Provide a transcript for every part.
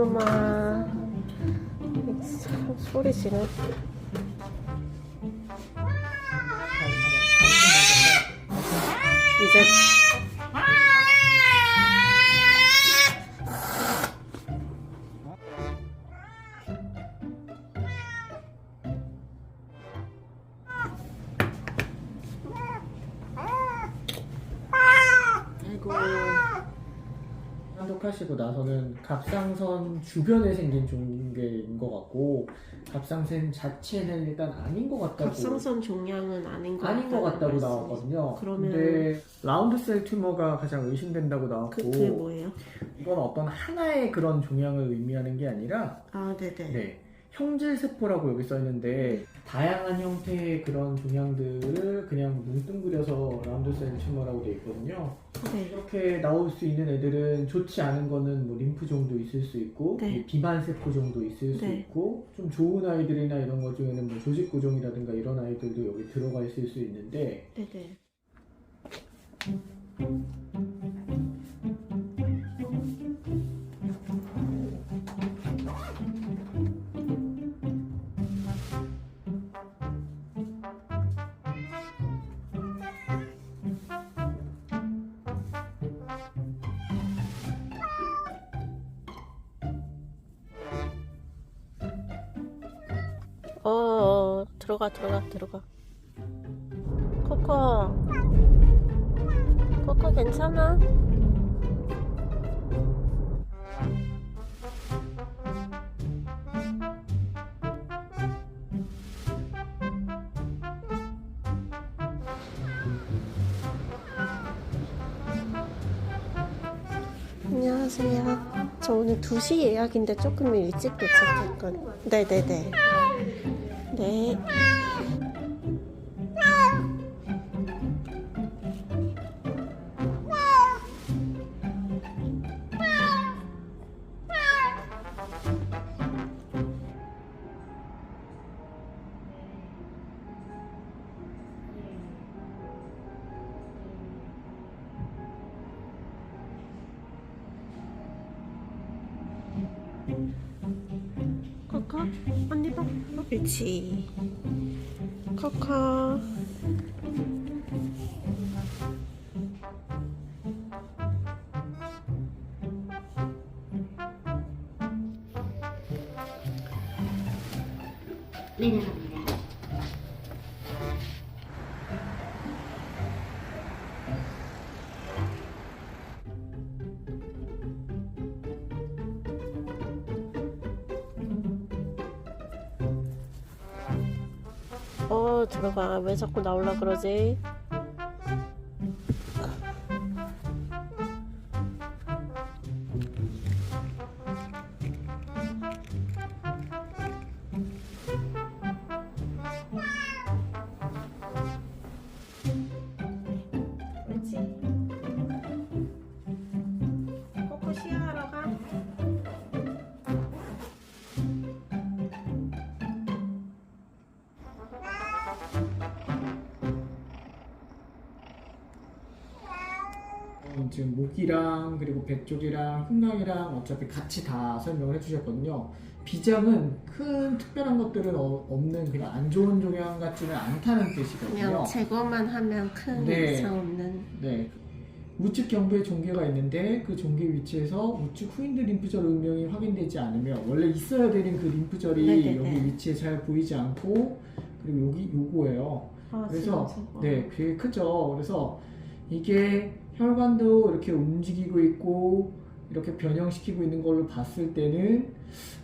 이놈아. 소리 지르. 이제 아이고. 한독하시고 나서는 갑상선 주변에 생긴 종괴인 것 같고 갑상선 자체는 일단 아닌 것 같다고 갑상선 종양은 아닌 것 같다고 나왔거든요. 그러면 근데 라운드셀 튜머가 가장 의심된다고 나왔고 그게 뭐예요? 이건 어떤 하나의 그런 종양을 의미하는 게 아니라 아, 네네. 네, 형질세포라고 여기 써있는데 다양한 형태의 그런 종양들을 그냥 뭉뚱그려서 라운드셀 튜머라고 되어 있거든요. 네. 이렇게 나올 수 있는 애들은 좋지 않은 거는 뭐 림프종도 있을 수 있고 네. 비만세포종도 있을 수 네. 있고 좀 좋은 아이들이나 이런 것 중에는 뭐 조직구종이라든가 이런 아이들도 여기 들어가 있을 수 있는데 네네. 들어가. 코코 괜찮아? 안녕하세요. 저 오늘 2시 예약인데 조금 일찍 도착했거든요. 네네네. 네. 코코 언니 봐. 그렇지. 코코. 내려갑니다. 들어가. 왜 자꾸 나올라 그러지? 그렇지. 코코 시야하러 가. 지금 목이랑 그리고 배 쪽이랑 흉낭이랑 어차피 같이 다 설명을 해주셨거든요. 비장은 큰 특별한 것들은 없는 그냥 안 좋은 종양 같지는 않다는 뜻이거든요. 그냥 제거만 하면 큰 네. 이상 없는. 네. 우측 경부에 종괴가 있는데 그 종괴 위치에서 우측 후인드 림프절 운명이 확인되지 않으면 원래 있어야 되는 그 림프절이 네네네. 여기 위치에 잘 보이지 않고 그리고 여기 요거예요. 그래서 진짜. 네, 되게 크죠. 그래서 이게 혈관도 이렇게 움직이고 있고 이렇게 변형시키고 있는 걸로 봤을 때는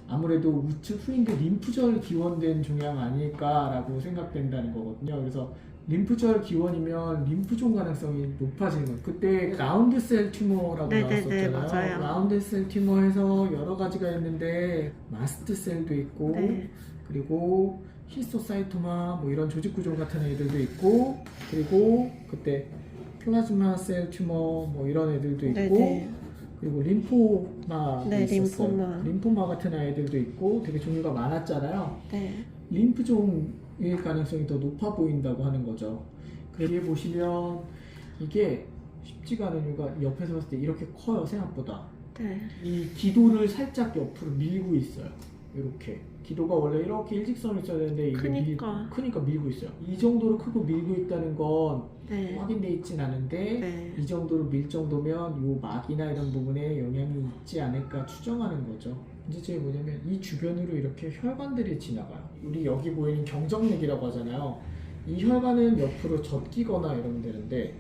아무래도 우측 후인드 림프절 기원된 종양 아닐까라고 생각된다는 거거든요. 그래서 림프절 기원이면 림프종 가능성이 높아지는 거예요. 그때 라운드셀 튜머라고 네네네, 나왔었잖아요. 맞아요. 라운드셀 튜머에서 여러 가지가 있는데 마스트셀도 있고 네. 그리고 히스토사이토마 뭐 이런 조직구조 같은 애들도 있고 그리고 그때 플라즈마 셀 튜머 뭐 이런 애들도 있고 네네. 그리고 림포마 네, 있었어요. 림포마 같은 아이들도 있고 되게 종류가 많았잖아요. 네. 림프종일 가능성이 더 높아 보인다고 하는 거죠. 여기 보시면 이게 쉽지가 않은 이유가 옆에서 봤을 때 이렇게 커요, 생각보다. 네. 이 기도를 살짝 옆으로 밀고 있어요. 이렇게 기도가 원래 이렇게 일직선으로 있어야 되는데 이게 크니까 밀고 있어요. 이 정도로 크고 밀고 있다는 건 네. 확인돼 있진 않은데 네. 이 정도로 밀 정도면 이 막이나 이런 부분에 영향이 있지 않을까 추정하는 거죠. 문제점이 뭐냐면 이 주변으로 이렇게 혈관들이 지나가요. 우리 여기 보이는 경정맥이라고 하잖아요. 이 혈관은 옆으로 젖기거나 이러면 되는데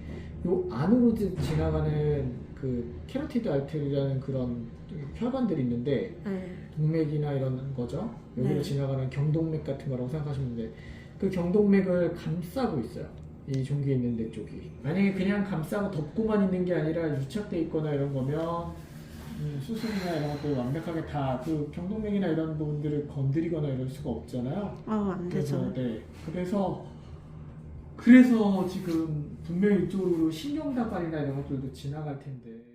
요 안으로 지나가는 그 캐로티드 알테리라는 그런 혈관들이 있는데 네. 동맥이나 이런 거죠. 여기로 네. 지나가는 경동맥 같은 거라고 생각하시면 되는데 그 경동맥을 감싸고 있어요. 이 종기에 있는 데 쪽이. 만약에 그냥 감싸고 덮고만 있는 게 아니라 유착돼 있거나 이런 거면 수술이나 이런 것도 완벽하게 다 그 경동맥이나 이런 부분들을 건드리거나 이럴 수가 없잖아요. 안 되죠. 네. 그래서 지금 분명히 이쪽으로 신경다발이나 이런 것들도 지나갈 텐데.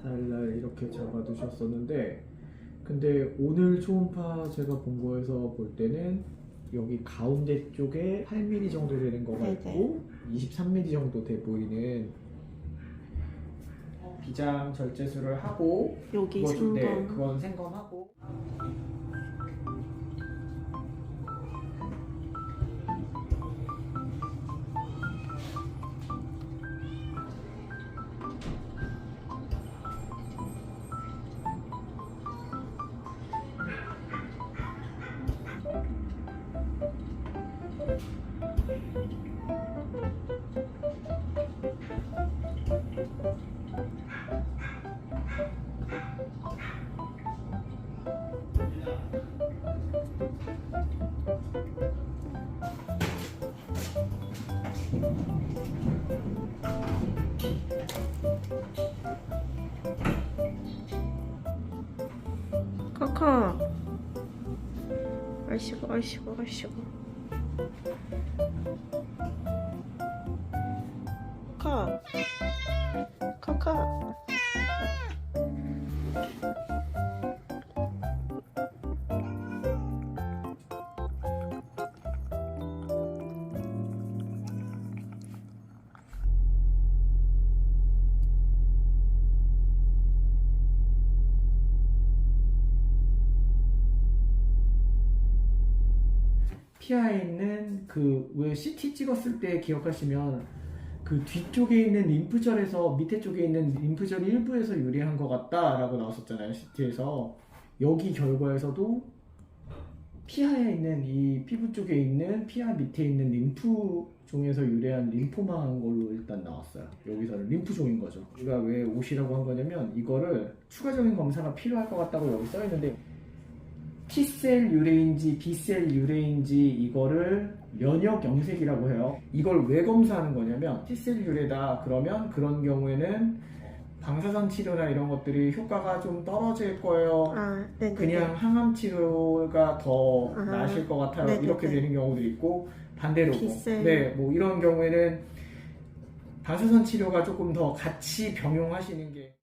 살날 이렇게 잡아두셨었는데 근데 오늘 초음파 제가 본 거에서 볼 때는 여기 가운데 쪽에 8mm 정도 되는 거가 네네. 있고 23mm 정도 돼 보이는 비장 절제술을 하고 여기 네, 생검. 그건 생검하고 카카. 아이씨고. 카카. 피아에 있는 그 왜 CT 찍었을 때 기억하시면 그 뒤쪽에 있는 림프절에서 밑에 쪽에 있는 림프절 일부에서 유래한 것 같다라고 나왔었잖아요. CT에서 여기 결과에서도 피하에 있는 이 피부 쪽에 있는 피하 밑에 있는 림프종에서 유래한 림포마한 걸로 일단 나왔어요. 여기서는 림프종인 거죠. 우리가 왜 옷이라고 한 거냐면 이거를 추가적인 검사가 필요할 것 같다고 여기 써 있는데 T셀 유래인지 B셀 유래인지 이거를 면역 영색이라고 해요. 이걸 왜 검사하는 거냐면 T셀 유래다 그러면 그런 경우에는 방사선 치료나 이런 것들이 효과가 좀 떨어질 거예요. 네네. 그냥 항암 치료가 더 나으실 것 같아요. 네네네. 이렇게 되는 경우들이 있고 반대로 B셀. 네, 뭐 이런 경우에는 방사선 치료가 조금 더 같이 병용하시는 게